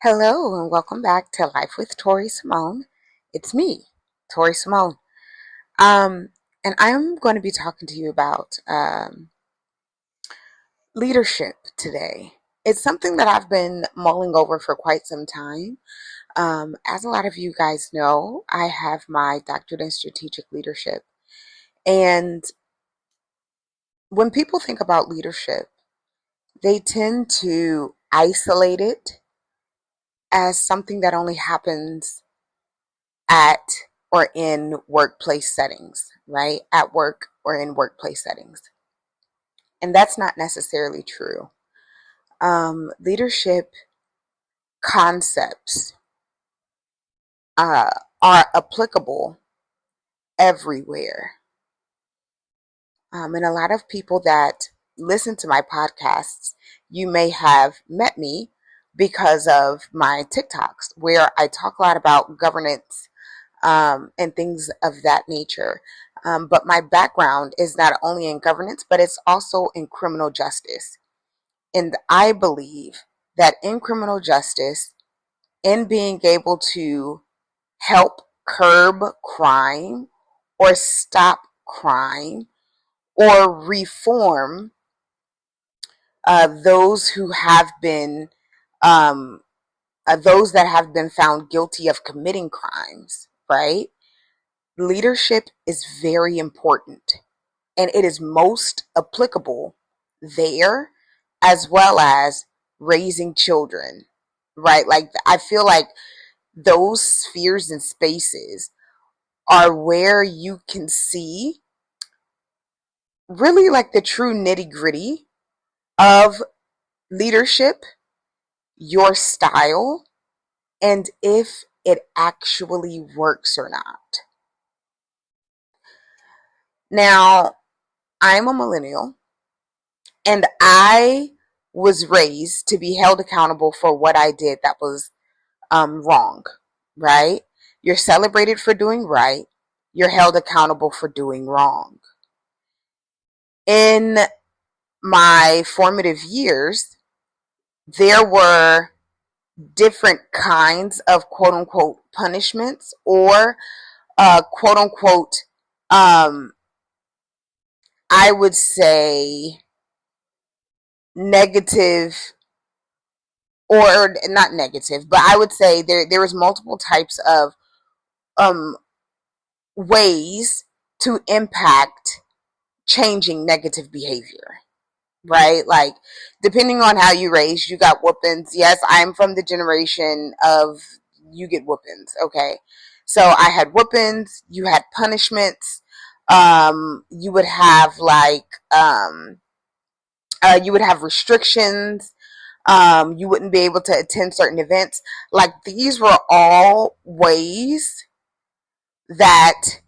Hello and welcome back to Life with Tori Simone. It's me, Tori Simone. Um, and I'm going to be talking to you about leadership today. It's something that I've been mulling over for quite some time. As a lot of you guys know, I have my doctorate in strategic leadership. And when people think about leadership, they tend to isolate it as something that only happens at or in workplace settings, right? At work or in workplace settings. And that's not necessarily true. Leadership concepts uh, are applicable everywhere. And a lot of people that listen to my podcasts, you may have met me because of my TikToks, where I talk a lot about governance and things of that nature. But my background is not only in governance, but it's also in criminal justice. And I believe that in criminal justice, in being able to help curb crime or stop crime or reform those who have been um, those that have been found guilty of committing crimes, right? Leadership is very important and it is most applicable there as well as raising children, right? Like, I feel like those spheres and spaces are where you can see really like the true nitty gritty of leadership, your style, and if it actually works or not. Now, I'm a millennial and I was raised to be held accountable for what I did that was wrong, right? You're celebrated for doing right. You're held accountable for doing wrong. In my formative years, there were different kinds of quote unquote punishments or quote unquote, um, I would say negative, or not negative, but I would say there was multiple types of um, ways to impact changing negative behavior, right? Like, depending on how you raised, you got whoopings. Yes, I'm from the generation of you get whoopings, okay? So I had whoopings, you had punishments, you would have like, you would have restrictions, you wouldn't be able to attend certain events. Like, these were all ways that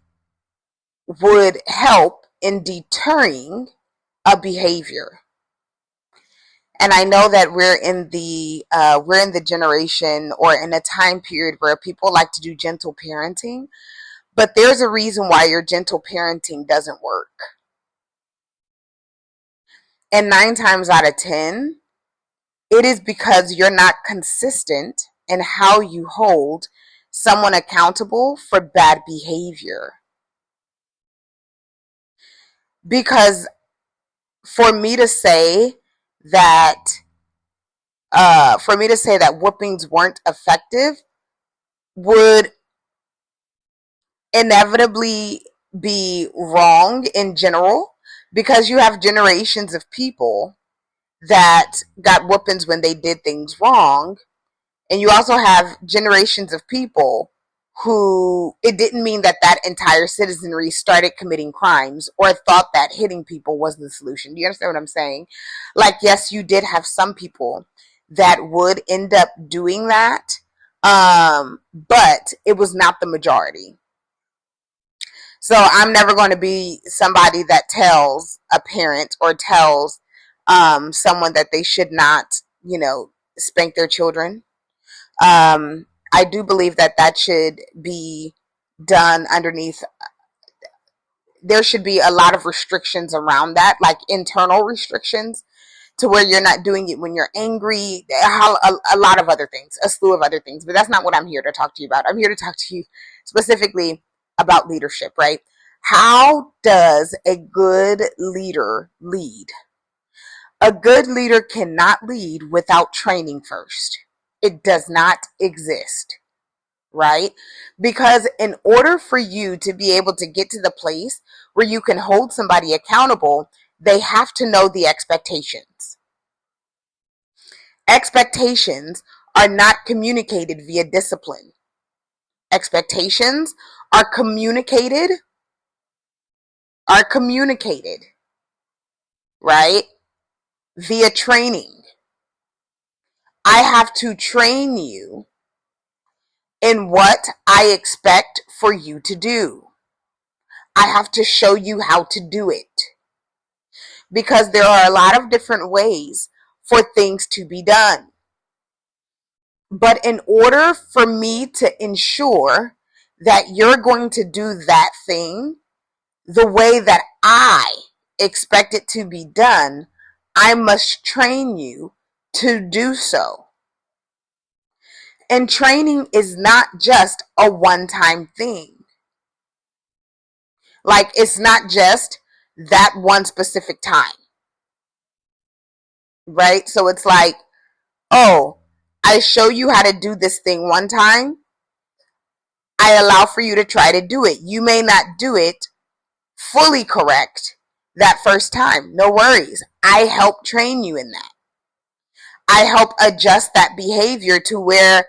would help in deterring a behavior. And I know that we're in the generation or in a time period where people like to do gentle parenting, but there's a reason why your gentle parenting doesn't work. And 9 times out of 10, it is because you're not consistent in how you hold someone accountable for bad behavior. Because for me to say that whoopings weren't effective would inevitably be wrong in general, because you have generations of people that got whoopings when they did things wrong, and you also have generations of people who it didn't mean that that entire citizenry started committing crimes or thought that hitting people was the solution. Do you understand what I'm saying? Like, yes, you did have some people that would end up doing that, but it was not the majority. So I'm never going to be somebody that tells a parent or tells someone that they should not, spank their children. I do believe that that should be done underneath. There should be a lot of restrictions around that, like internal restrictions, to where you're not doing it when you're angry, a lot of other things, a slew of other things. But that's not what I'm here to talk to you about. I'm here to talk to you specifically about leadership, right? How does a good leader lead? A good leader cannot lead without training first. It does not exist, right? Because in order for you to be able to get to the place where you can hold somebody accountable, they have to know the expectations. Expectations are not communicated via discipline. Expectations are communicated, right? Via training. I have to train you in what I expect for you to do. I have to show you how to do it. Because there are a lot of different ways for things to be done. But in order for me to ensure that you're going to do that thing the way that I expect it to be done, I must train you to do so. And training is not just a one-time thing. Like, it's not just that one specific time, right? So it's like, oh, I show you how to do this thing one time. I allow for you to try to do it. You may not do it fully correct that first time. No worries. I help train you in that. I help adjust that behavior to where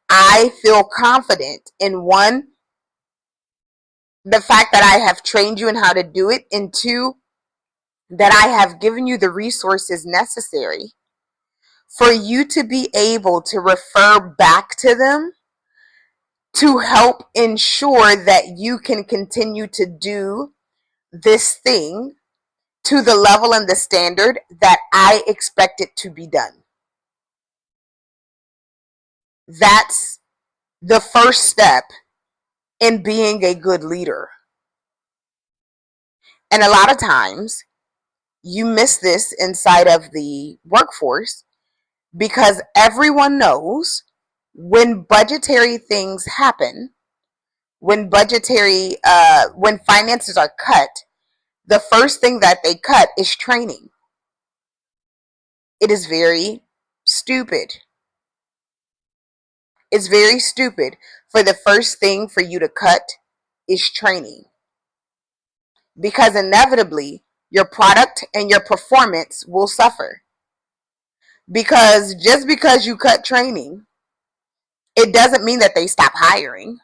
I feel confident in, one, the fact that I have trained you in how to do it, and two, that I have given you the resources necessary for you to be able to refer back to them to help ensure that you can continue to do this thing to the level and the standard that I expect it to be done. That's the first step in being a good leader. And a lot of times you miss this inside of the workforce because everyone knows when budgetary things happen, when when finances are cut, the first thing that they cut is training. It is very stupid. It's very stupid for the first thing for you to cut is training. Because inevitably, your product and your performance will suffer. Because just because you cut training, it doesn't mean that they stop hiring.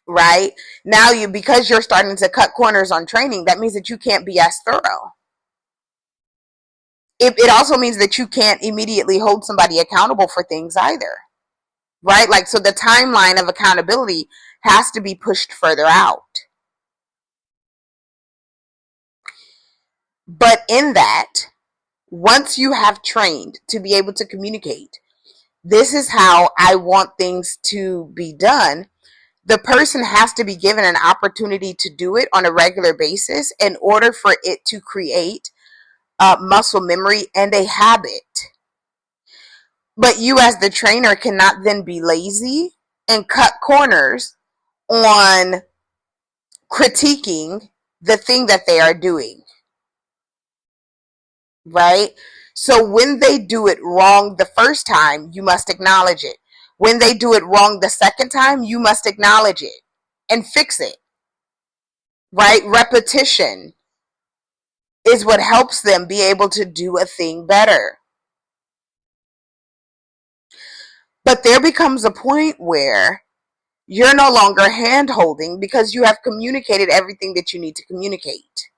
Right? Now because you're starting to cut corners on training, that means that you can't be as thorough. It also means that you can't immediately hold somebody accountable for things either. Right? Like, so the timeline of accountability has to be pushed further out. But in that, once you have trained to be able to communicate, this is how I want things to be done, the person has to be given an opportunity to do it on a regular basis in order for it to create muscle memory and a habit. But you as the trainer cannot then be lazy and cut corners on critiquing the thing that they are doing. Right? So when they do it wrong the first time, you must acknowledge it. When they do it wrong the second time, you must acknowledge it and fix it. Right? Repetition is what helps them be able to do a thing better. But there becomes a point where you're no longer hand holding because you have communicated everything that you need to communicate.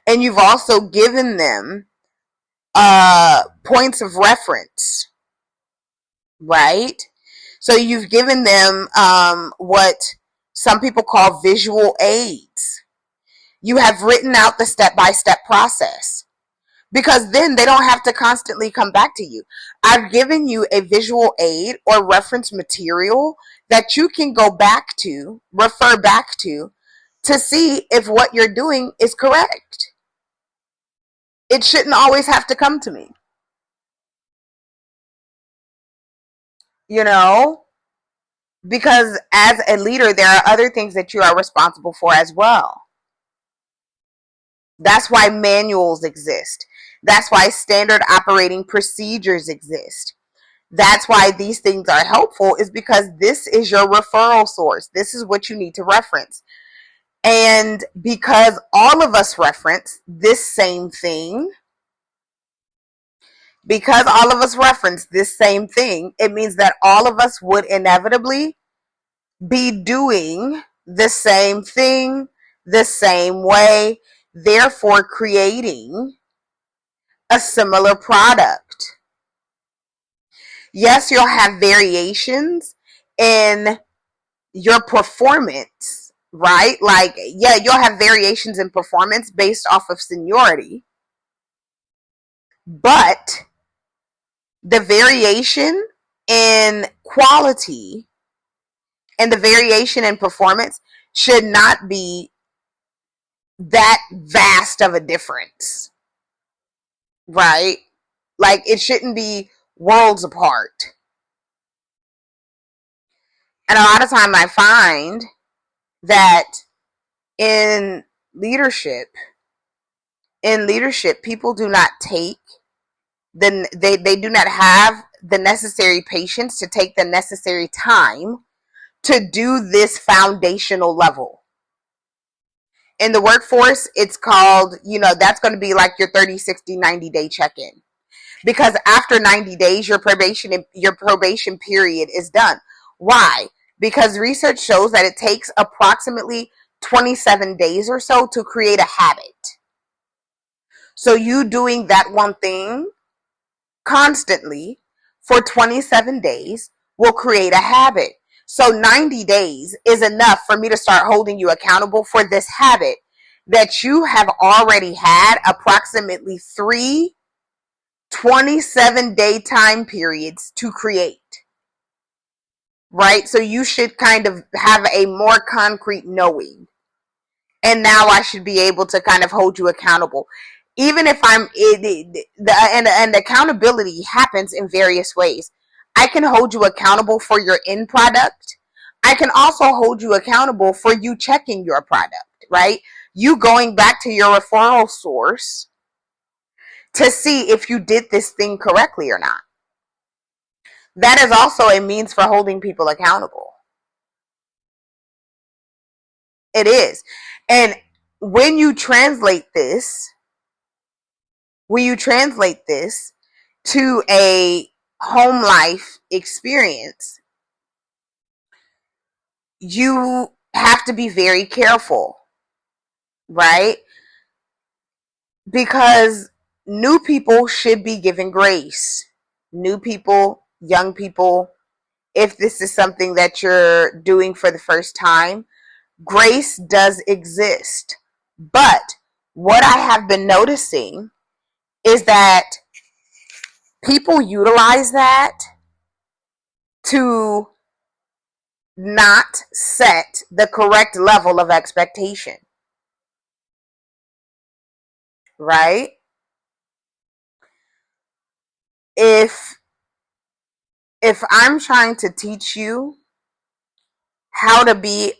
And you've also given them points of reference, right? So you've given them what some people call visual aids. You have written out the step-by-step process, because then they don't have to constantly come back to you. I've given you a visual aid or reference material that you can go back to, refer back to see if what you're doing is correct. It shouldn't always have to come to me. You know, because as a leader, there are other things that you are responsible for as well. That's why manuals exist. That's why standard operating procedures exist. That's why these things are helpful, is because this is your referral source. This is what you need to reference. And because all of us reference this same thing, it means that all of us would inevitably be doing the same thing the same way, therefore creating a similar product. Yes, you'll have variations in your performance, right? Like, yeah, you'll have variations in performance based off of seniority, but the variation in quality and the variation in performance should not be that vast of a difference, right? Like, it shouldn't be worlds apart. And a lot of time I find that in leadership, people do not take they do not have the necessary patience to take the necessary time to do this foundational level. In the workforce, it's called, that's going to be like your 30, 60, 90-day check-in. Because after 90 days, your probation period is done. Why? Because research shows that it takes approximately 27 days or so to create a habit. So you doing that one thing constantly for 27 days will create a habit. So 90 days is enough for me to start holding you accountable for this habit that you have already had approximately 3 27-day time periods to create. Right? So you should kind of have a more concrete knowing. And now I should be able to kind of hold you accountable. Even if and accountability happens in various ways. I can hold you accountable for your end product. I can also hold you accountable for you checking your product, right? You going back to your referral source to see if you did this thing correctly or not. That is also a means for holding people accountable. It is. And when you translate this to a home life experience, you have to be very careful, right? Because new people should be given grace. New people, young people, if this is something that you're doing for the first time, grace does exist. But what I have been noticing is that people utilize that to not set the correct level of expectation, right? If I'm trying to teach you how to be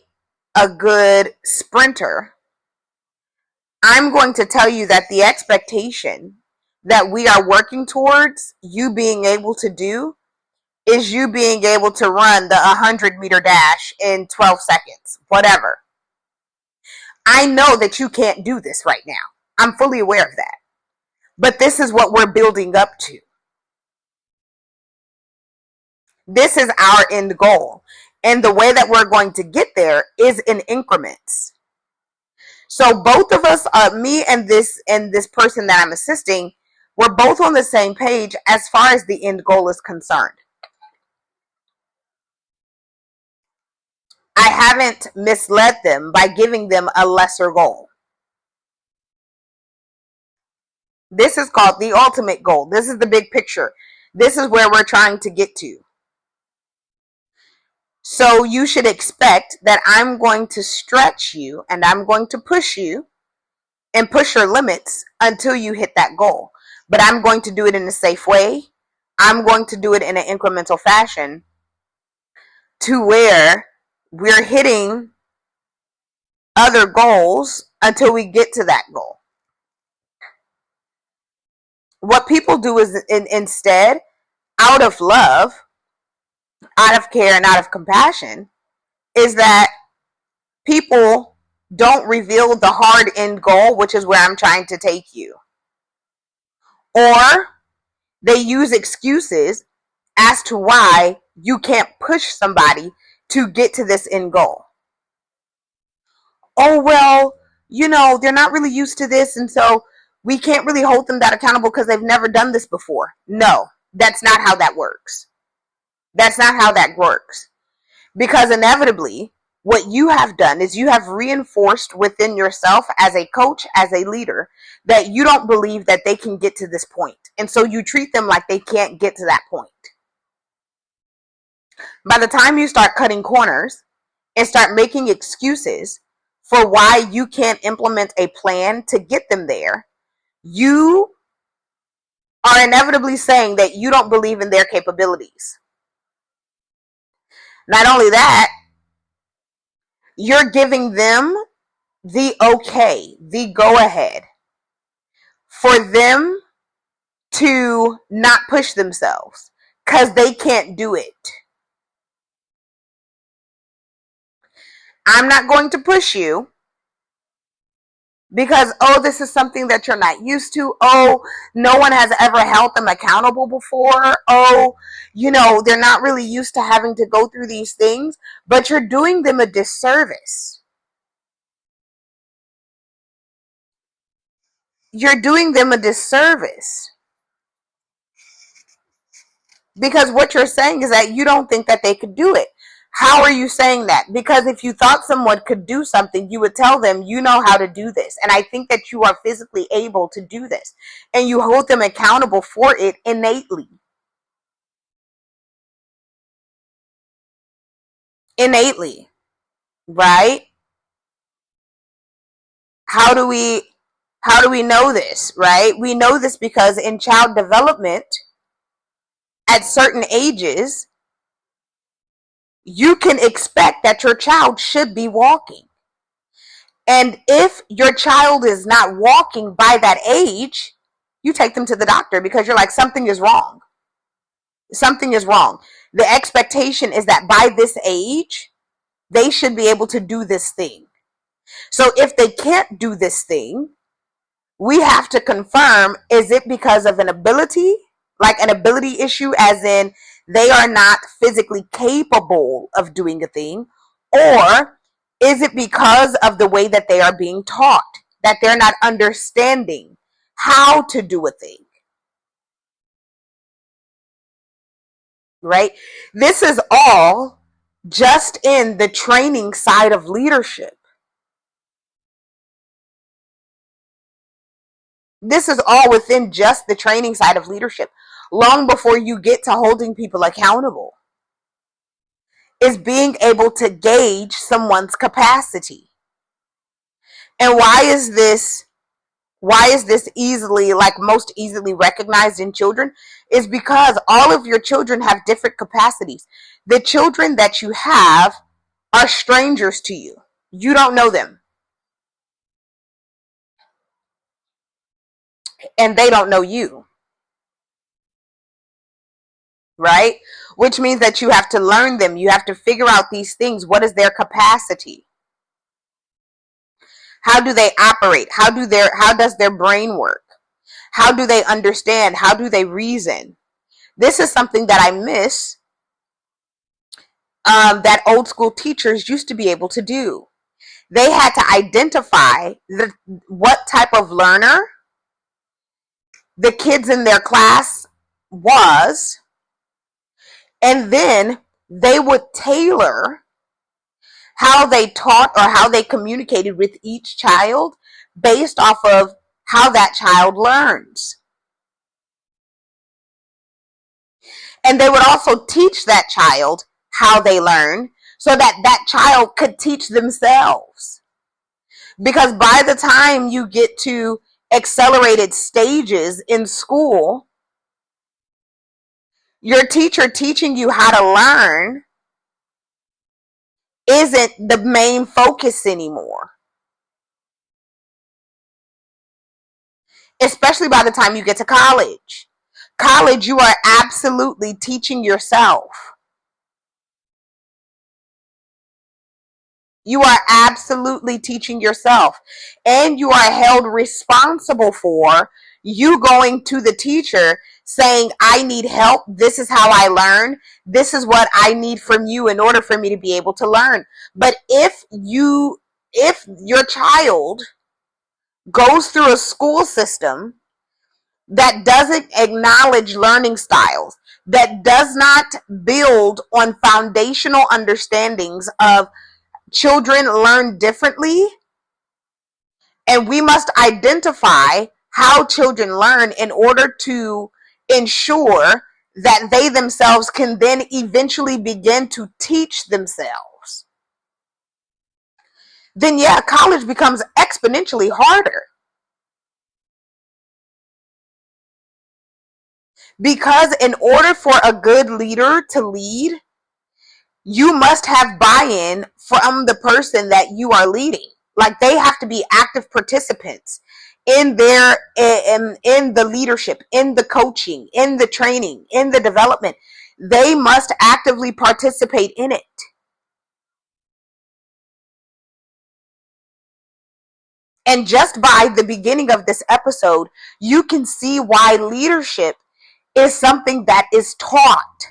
a good sprinter, I'm going to tell you that the expectation that we are working towards you being able to do is you being able to run the 100-meter dash in 12 seconds, whatever. I know that you can't do this right now. I'm fully aware of that. But this is what we're building up to. This is our end goal. And the way that we're going to get there is in increments. So both of us, me and this person that I'm assisting, we're both on the same page as far as the end goal is concerned. I haven't misled them by giving them a lesser goal. This is called the ultimate goal. This is the big picture. This is where we're trying to get to. So you should expect that I'm going to stretch you and I'm going to push you and push your limits until you hit that goal. But I'm going to do it in a safe way. I'm going to do it in an incremental fashion to where we're hitting other goals until we get to that goal. What people do is instead, out of love, out of care, and out of compassion, is that people don't reveal the hard end goal, which is where I'm trying to take you. Or they use excuses as to why you can't push somebody to get to this end goal. Oh, well, they're not really used to this, and so we can't really hold them that accountable because they've never done this before. No, that's not how that works. That's not how that works. Because inevitably, what you have done is you have reinforced within yourself as a coach, as a leader, that you don't believe that they can get to this point. And so you treat them like they can't get to that point. By the time you start cutting corners and start making excuses for why you can't implement a plan to get them there, you are inevitably saying that you don't believe in their capabilities. Not only that, you're giving them the okay, the go ahead for them to not push themselves because they can't do it. I'm not going to push you because, oh, this is something that you're not used to. Oh, no one has ever held them accountable before. Oh, they're not really used to having to go through these things, but you're doing them a disservice. You're doing them a disservice. Because what you're saying is that you don't think that they could do it. How are you saying that? Because if you thought someone could do something, you would tell them, you know how to do this. And I think that you are physically able to do this. And you hold them accountable for it innately. Innately. Right? How do we know this, right? We know this because in child development, at certain ages, you can expect that your child should be walking. And if your child is not walking by that age, you take them to the doctor because you're like, something is wrong. Something is wrong. The expectation is that by this age, they should be able to do this thing. So if they can't do this thing, we have to confirm, is it because of an ability, like an ability issue, as in they are not physically capable of doing a thing, or is it because of the way that they are being taught, that they're not understanding how to do a thing, right? This is all just in the training side of leadership. This is all within just the training side of leadership, long before you get to holding people accountable. Is being able to gauge someone's capacity. And why is this easily, like most easily recognized in children? Is because all of your children have different capacities. The children that you have are strangers to you. You don't know them. And they don't know you. Right? Which means that you have to learn them. You have to figure out these things. What is their capacity? How do they operate? How does their brain work? How do they understand? How do they reason? This is something that I miss, that old school teachers used to be able to do. They had to identify what type of learner the kids in their class was, and then they would tailor how they taught or how they communicated with each child based off of how that child learns. And they would also teach that child how they learn so that that child could teach themselves. Because by the time you get to accelerated stages in school, your teacher teaching you how to learn isn't the main focus anymore. Especially by the time you get to college. College, you are absolutely teaching yourself. You are absolutely teaching yourself. And you are held responsible for you going to the teacher saying, I need help. This is how I learn. This is what I need from you in order for me to be able to learn. But if your child goes through a school system that doesn't acknowledge learning styles, that does not build on foundational understandings of children learn differently, and we must identify how children learn in order to ensure that they themselves can then eventually begin to teach themselves, then yeah, college becomes exponentially harder. Because in order for a good leader to lead, you must have buy-in from the person that you are leading. Like, they have to be active participants in the leadership, in the coaching, in the training, in the development. They must actively participate in it. And just by the beginning of this episode, you can see why leadership is something that is taught.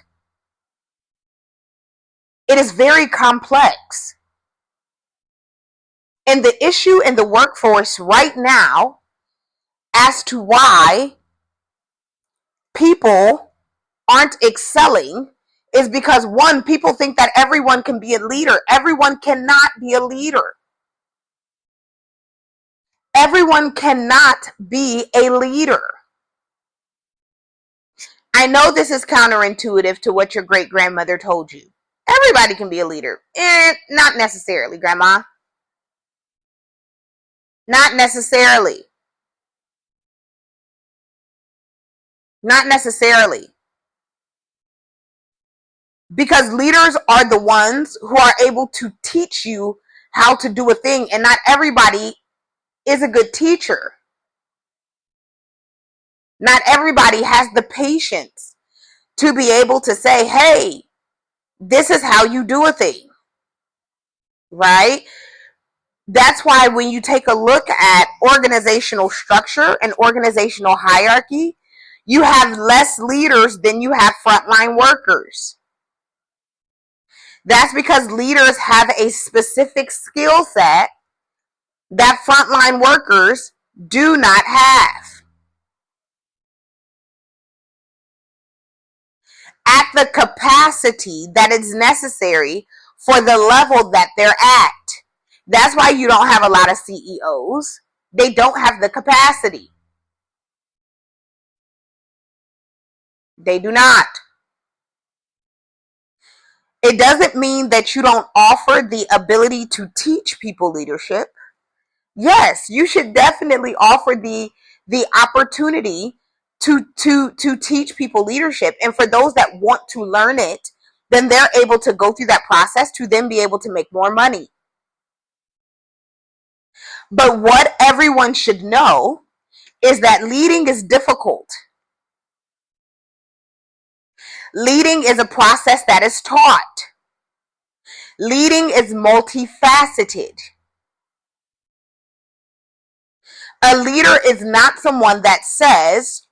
It is very complex. And the issue in the workforce right now as to why people aren't excelling is because, one, people think that everyone can be a leader. Everyone cannot be a leader. Everyone cannot be a leader. I know this is counterintuitive to what your great grandmother told you. Everybody can be a leader. Not necessarily, Grandma. Not necessarily. Not necessarily. Because leaders are the ones who are able to teach you how to do a thing, and not everybody is a good teacher. Not everybody has the patience to be able to say, hey, this is how you do a thing, right? That's why when you take a look at organizational structure and organizational hierarchy, you have less leaders than you have frontline workers. That's because leaders have a specific skill set that frontline workers do not have. At the capacity that is necessary for the level that they're at. That's why you don't have a lot of CEOs. They don't have the capacity. They do not. It doesn't mean that you don't offer the ability to teach people leadership. Yes, you should definitely offer the opportunity to teach people leadership. And for those that want to learn it, then they're able to go through that process to then be able to make more money. But what everyone should know is that leading is difficult. Leading is a process that is taught. Leading is multifaceted. A leader is not someone that says,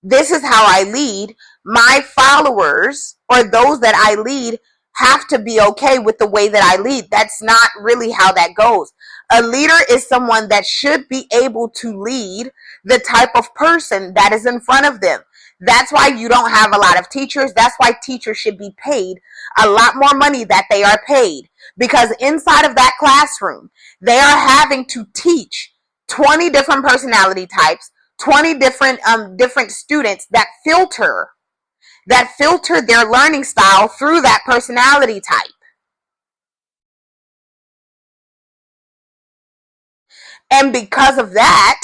this is how I lead. My followers, or those that I lead, have to be okay with the way that I lead. That's not really how that goes. A leader is someone that should be able to lead the type of person that is in front of them. That's why you don't have a lot of teachers. That's why teachers should be paid a lot more money that they are paid. Because inside of that classroom, they are having to teach 20 different personality types, 20 different students that filter their learning style through that personality type. And because of that,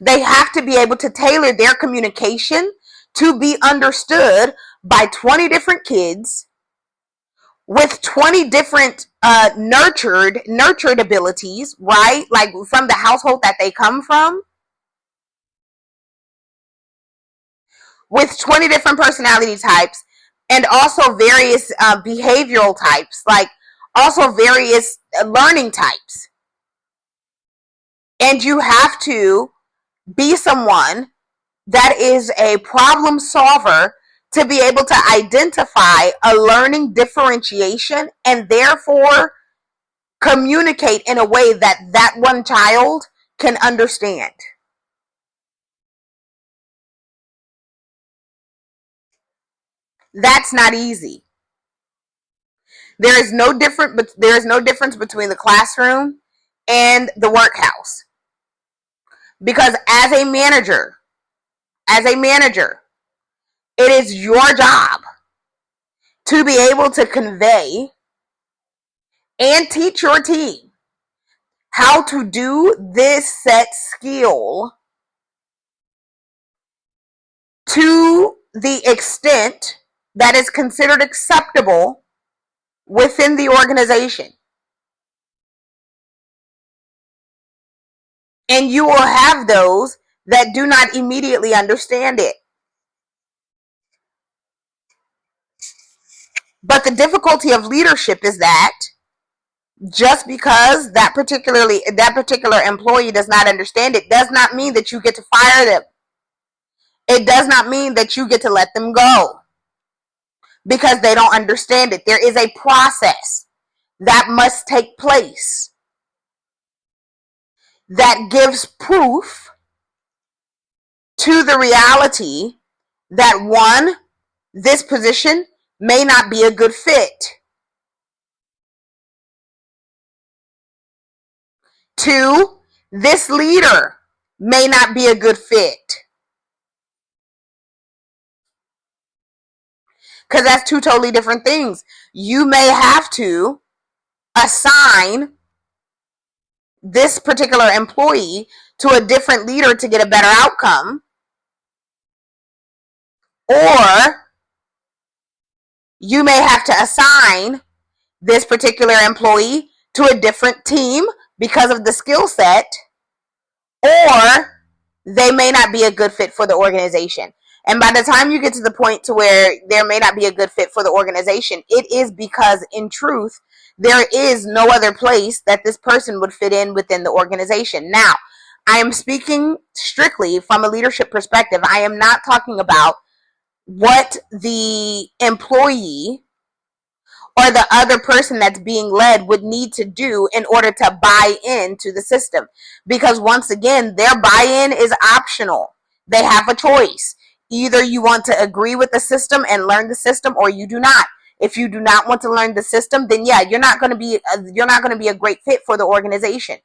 they have to be able to tailor their communication to be understood by 20 different kids with 20 different nurtured abilities, right? Like from the household that they come from, with 20 different personality types, and also various behavioral types, like also various learning types. And you have to be someone that is a problem solver to be able to identify a learning differentiation and therefore communicate in a way that that one child can understand. That's not easy. There is no difference between the classroom and the workhouse. Because as a manager, it is your job to be able to convey and teach your team how to do this set skill to the extent that is considered acceptable within the organization. And you will have those that do not immediately understand it. But the difficulty of leadership is that just because that particular employee does not understand it does not mean that you get to fire them. It does not mean that you get to let them go because they don't understand it. There is a process that must take place that gives proof to the reality that one, this position may not be a good fit. Two, this leader may not be a good fit. Because that's two totally different things. You may have to assign this particular employee to a different leader to get a better outcome, or you may have to assign this particular employee to a different team because of the skill set, or they may not be a good fit for the organization. And by the time you get to the point to where there may not be a good fit for the organization, it is because in truth, there is no other place that this person would fit in within the organization. Now, I am speaking strictly from a leadership perspective. I am not talking about what the employee or the other person that's being led would need to do in order to buy into the system. Because once again, their buy-in is optional. They have a choice. Either you want to agree with the system and learn the system, or you do not. If you do not want to learn the system, then yeah, you're not going to be a great fit for the organization.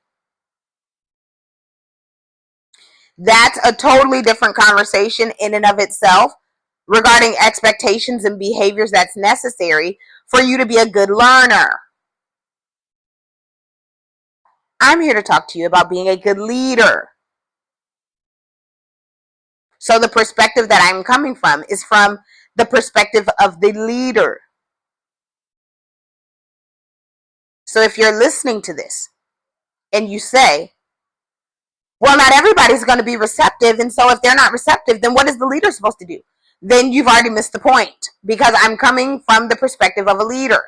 That's a totally different conversation in and of itself regarding expectations and behaviors that's necessary for you to be a good learner. I'm here to talk to you about being a good leader. So the perspective that I'm coming from is from the perspective of the leader. So if you're listening to this and you say, well, not everybody's going to be receptive, and so if they're not receptive, then what is the leader supposed to do? Then you've already missed the point, because I'm coming from the perspective of a leader,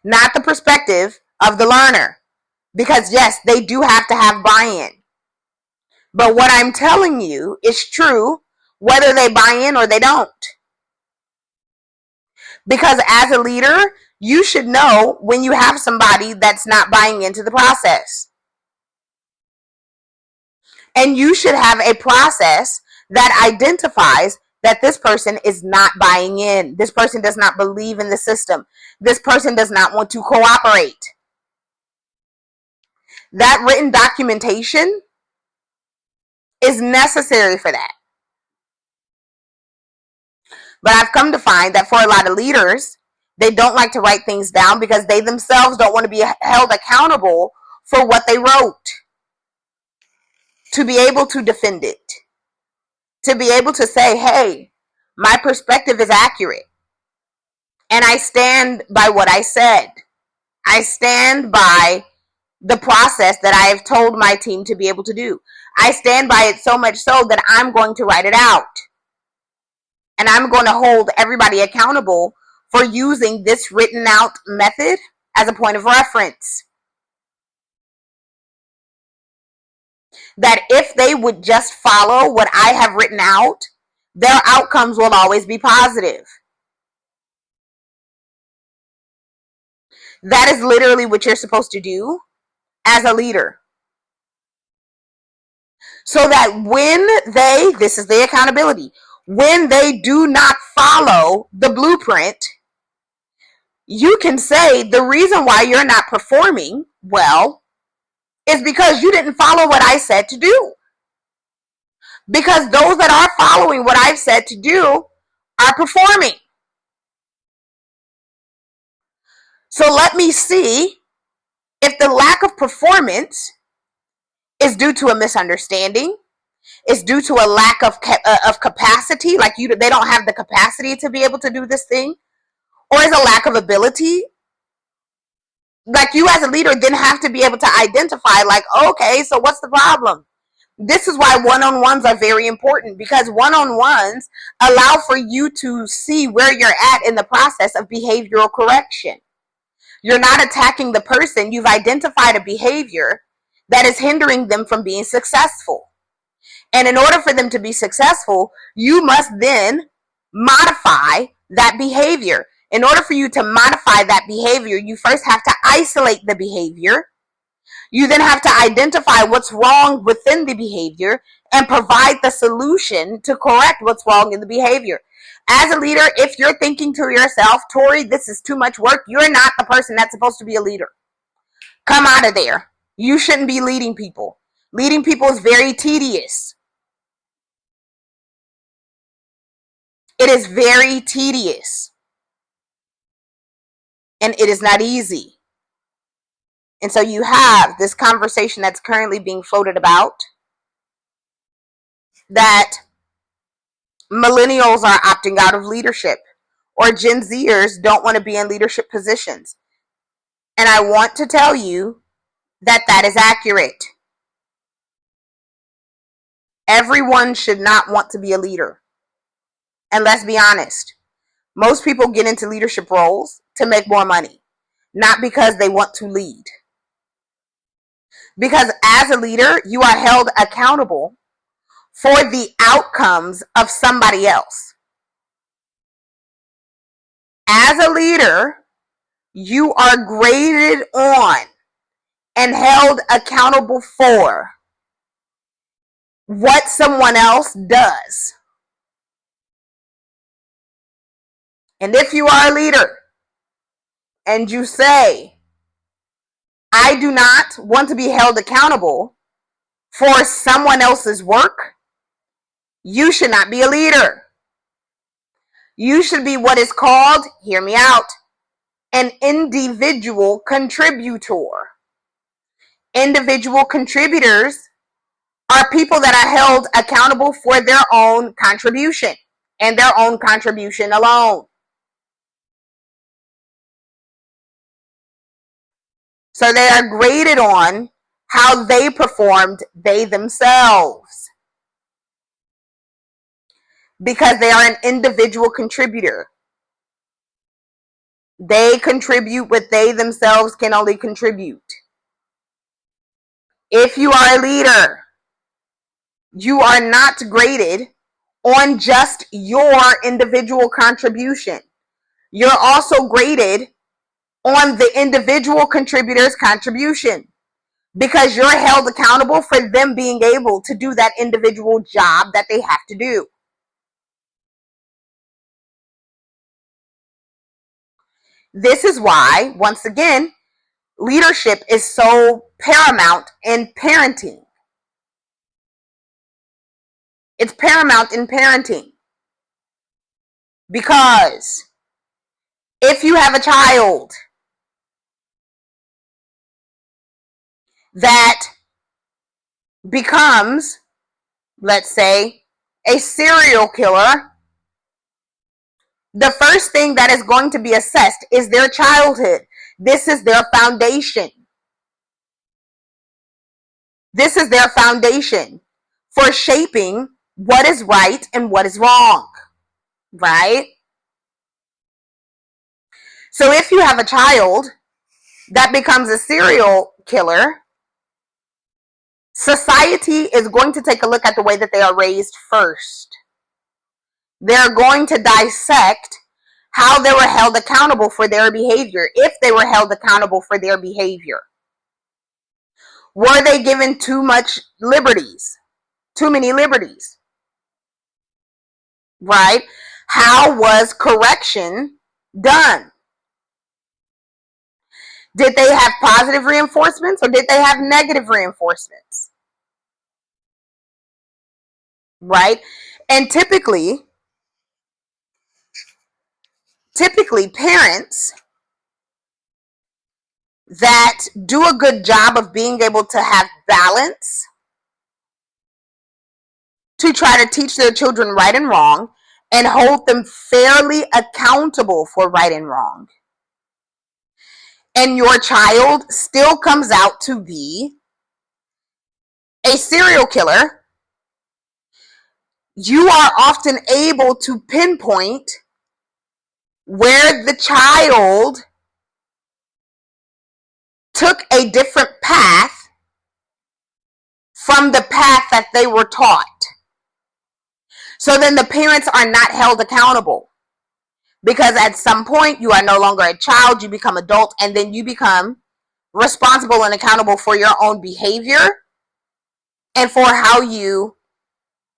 not the perspective of the learner. Because yes, they do have to have buy-in. But what I'm telling you is true whether they buy in or they don't. Because as a leader, you should know when you have somebody that's not buying into the process. And you should have a process that identifies that this person is not buying in. This person does not believe in the system. This person does not want to cooperate. That written documentation is necessary for that. But I've come to find that for a lot of leaders, They don't like to write things down because they themselves don't want to be held accountable for what they wrote. To be able to defend it. To be able to say, hey, my perspective is accurate. And I stand by what I said. I stand by the process that I have told my team to be able to do. I stand by it so much so that I'm going to write it out. And I'm going to hold everybody accountable for using this written out method as a point of reference. That if they would just follow what I have written out, their outcomes will always be positive. That is literally what you're supposed to do as a leader. So that when this is the accountability, when they do not follow the blueprint, you can say the reason why you're not performing well is because you didn't follow what I said to do. Because those that are following what I've said to do are performing. So let me see if the lack of performance is due to a misunderstanding, is due to a lack of capacity, like they don't have the capacity to be able to do this thing, or is a lack of ability. Like you as a leader then have to be able to identify, like, okay, so what's the problem? This is why one-on-ones are very important, because one-on-ones allow for you to see where you're at in the process of behavioral correction. You're not attacking the person. You've identified a behavior that is hindering them from being successful. And in order for them to be successful, you must then modify that behavior. In order for you to modify that behavior, you first have to isolate the behavior. You then have to identify what's wrong within the behavior and provide the solution to correct what's wrong in the behavior. As a leader, if you're thinking to yourself, Tori, this is too much work, you're not the person that's supposed to be a leader. Come out of there. You shouldn't be leading people. Leading people is very tedious. It is very tedious. And it is not easy. And so you have this conversation that's currently being floated about that millennials are opting out of leadership, or Gen Zers don't want to be in leadership positions. And I want to tell you that that is accurate. Everyone should not want to be a leader. And let's be honest, most people get into leadership roles to make more money, not because they want to lead. Because as a leader, you are held accountable for the outcomes of somebody else. As a leader, you are graded on and held accountable for what someone else does. And if you are a leader and you say, I do not want to be held accountable for someone else's work, you should not be a leader. You should be what is called, hear me out, an individual contributor. Individual contributors are people that are held accountable for their own contribution and their own contribution alone. So they are graded on how they performed, they themselves, because they are an individual contributor. They contribute what they themselves can only contribute. If you are a leader, you are not graded on just your individual contribution. You're also graded on the individual contributor's contribution, because you're held accountable for them being able to do that individual job that they have to do. This is why, once again, leadership is so paramount in parenting. It's paramount in parenting because If you have a child that becomes, let's say, a serial killer, the first thing that is going to be assessed is their childhood. This is their foundation. This is their foundation for shaping what is right and what is wrong, right? So if you have a child that becomes a serial killer, society is going to take a look at the way that they are raised first. They're going to dissect how they were held accountable for their behavior, if they were held accountable for their behavior. Were they given too much liberties? Too many liberties? Right? How was correction done? Did they have positive reinforcements or did they have negative reinforcements? Right? And typically parents that do a good job of being able to have balance to try to teach their children right and wrong and hold them fairly accountable for right and wrong. And your child still comes out to be a serial killer, you are often able to pinpoint where the child took a different path from the path that they were taught. So then the parents are not held accountable, because at some point you are no longer a child, you become adult, and then you become responsible and accountable for your own behavior and for how you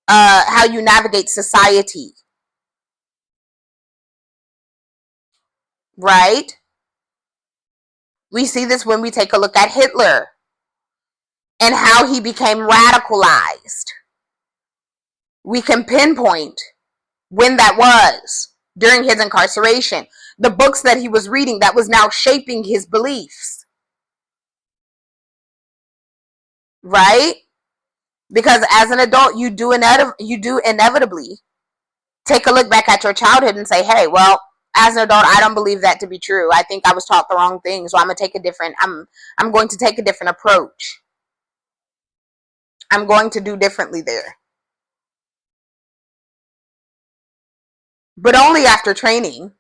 navigate society. Right? We see this when we take a look at Hitler and how he became radicalized. We can pinpoint when that was during his incarceration. The books that he was reading that was now shaping his beliefs. Right? Because as an adult, you do inevitably take a look back at your childhood and say, hey, well, as an adult, I don't believe that to be true. I think I was taught the wrong thing, so I'm going to take a different approach. I'm going to do differently there. But only after training,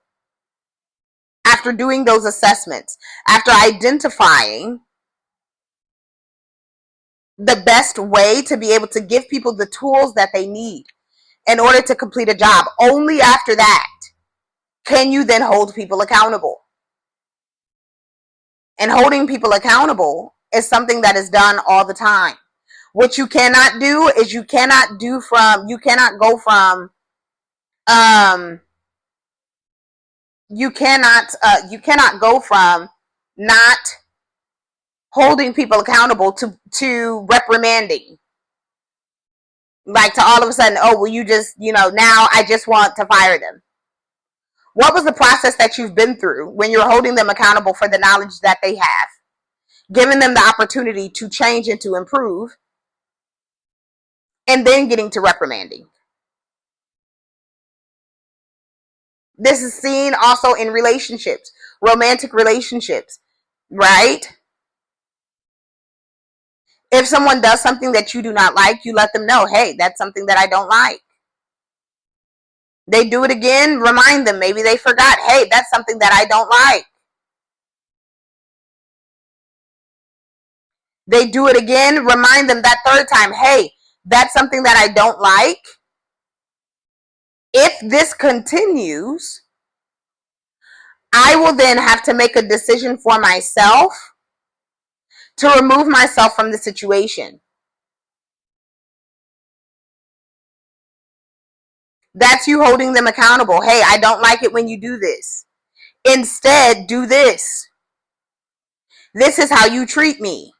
after doing those assessments, after identifying the best way to be able to give people the tools that they need in order to complete a job. Only after that can you then hold people accountable. And holding people accountable is something that is done all the time. What you cannot do is you cannot go from not holding people accountable to reprimanding. Like to all of a sudden, oh, well, you just, now I just want to fire them. What was the process that you've been through when you're holding them accountable for the knowledge that they have, giving them the opportunity to change and to improve, and then getting to reprimanding? This is seen also in relationships, romantic relationships, right? If someone does something that you do not like, you let them know, hey, that's something that I don't like. They do it again, remind them. Maybe they forgot. Hey, that's something that I don't like. They do it again, remind them that third time. Hey, that's something that I don't like. If this continues, I will then have to make a decision for myself to remove myself from the situation. That's you holding them accountable. Hey, I don't like it when you do this. Instead, do this. This is how you treat me.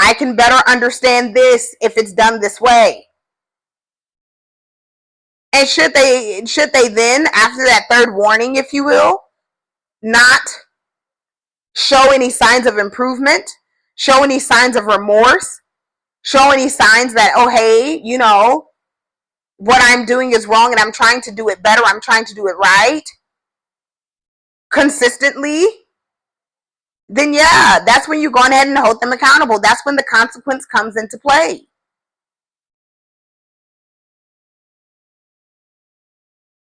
I can better understand this if it's done this way. And should they then, after that third warning, if you will, not show any signs of improvement, show any signs of remorse, show any signs that, oh, hey, what I'm doing is wrong and I'm trying to do it better, I'm trying to do it right, consistently, then yeah, that's when you go ahead and hold them accountable. That's when the consequence comes into play.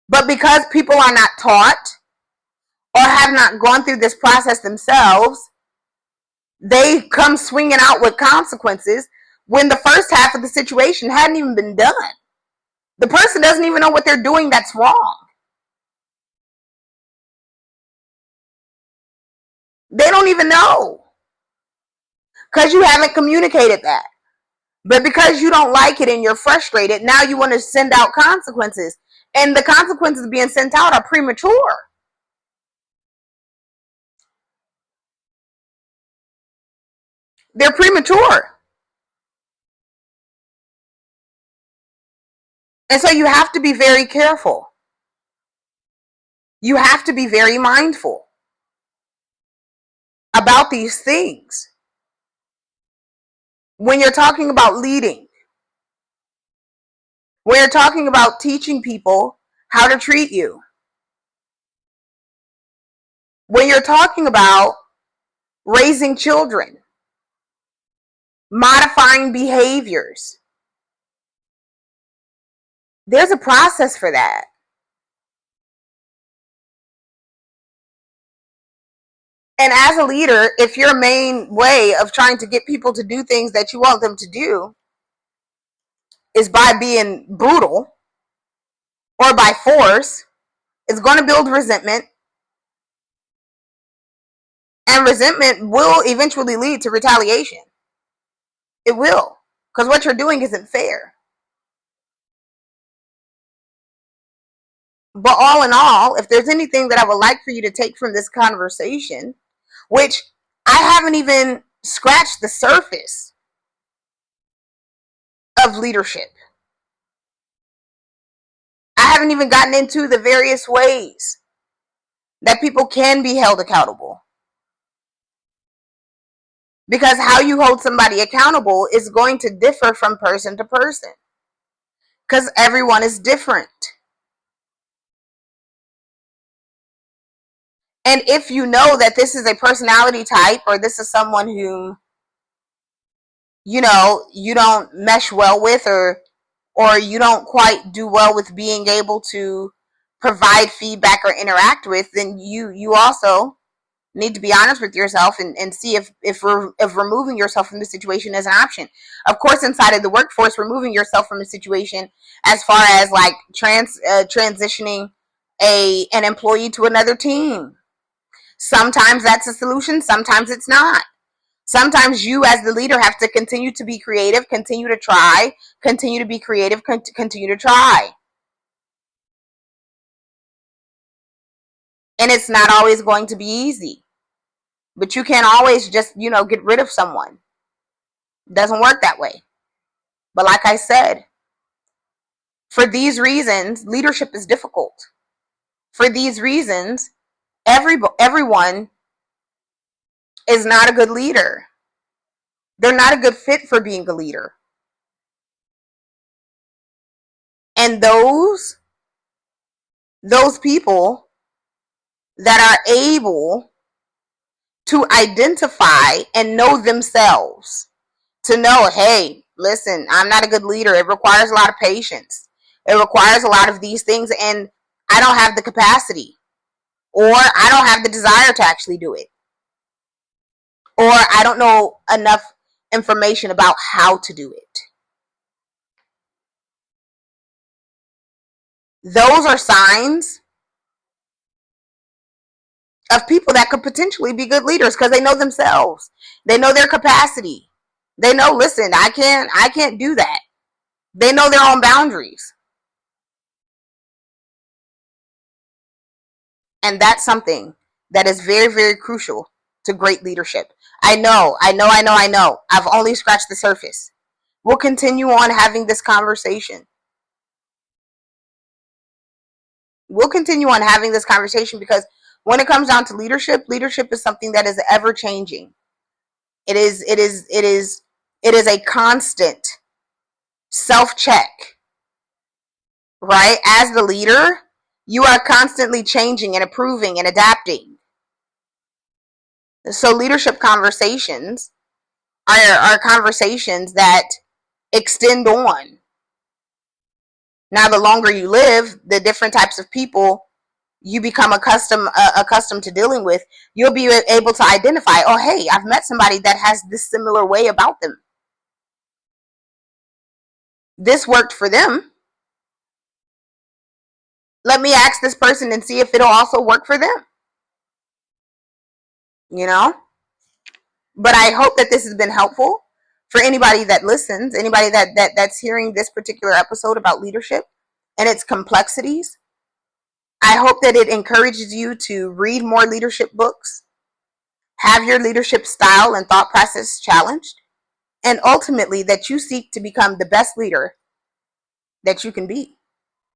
But because people are not taught or have not gone through this process themselves, they come swinging out with consequences when the first half of the situation hadn't even been done. The person doesn't even know what they're doing that's wrong. They don't even know because you haven't communicated that. But because you don't like it and you're frustrated, now you want to send out consequences. And the consequences being sent out are premature. They're premature. And so you have to be very careful. You have to be very mindful about these things. When you're talking about leading, when you're talking about teaching people how to treat you, when you're talking about raising children, modifying behaviors, there's a process for that. And as a leader, if your main way of trying to get people to do things that you want them to do is by being brutal or by force, it's going to build resentment. And resentment will eventually lead to retaliation. It will. Because what you're doing isn't fair. But all in all, if there's anything that I would like for you to take from this conversation, which I haven't even scratched the surface of leadership, I haven't even gotten into the various ways that people can be held accountable. Because how you hold somebody accountable is going to differ from person to person. Because everyone is different. And if you know that this is a personality type or this is someone who, you don't mesh well with, or you don't quite do well with being able to provide feedback or interact with, then you also need to be honest with yourself and see if removing yourself from the situation is an option. Of course, inside of the workforce, removing yourself from a situation as far as like transitioning an employee to another team. Sometimes that's a solution, sometimes it's not. Sometimes you as the leader have to continue to be creative, continue to try, continue to be creative, continue to try. And it's not always going to be easy. But you can't always just, get rid of someone. It doesn't work that way. But like I said, for these reasons, leadership is difficult. For these reasons, everyone is not a good leader. They're not a good fit for being a leader. And those people that are able to identify and know themselves, to know, hey, listen, I'm not a good leader. It requires a lot of patience. It requires a lot of these things, and I don't have the capacity, or I don't have the desire to actually do it, or I don't know enough information about how to do it. Those are signs of people that could potentially be good leaders because they know themselves. They know their capacity. They know, listen, I can't do that. They know their own boundaries. And that's something that is very, very crucial to great leadership. I know. I've only scratched the surface. We'll continue on having this conversation. we'll continue on having this conversation, because when it comes down to leadership, leadership is something that is ever changing. It is a constant self-check, right? As the leader, you are constantly changing and improving and adapting. So leadership conversations are conversations that extend on. Now, the longer you live, the different types of people you become accustomed to dealing with, you'll be able to identify, oh, hey, I've met somebody that has this similar way about them. This worked for them. Let me ask this person and see if it'll also work for them. You know? But I hope that this has been helpful for anybody that listens, anybody that's hearing this particular episode about leadership and its complexities. I hope that it encourages you to read more leadership books, have your leadership style and thought process challenged, and ultimately that you seek to become the best leader that you can be.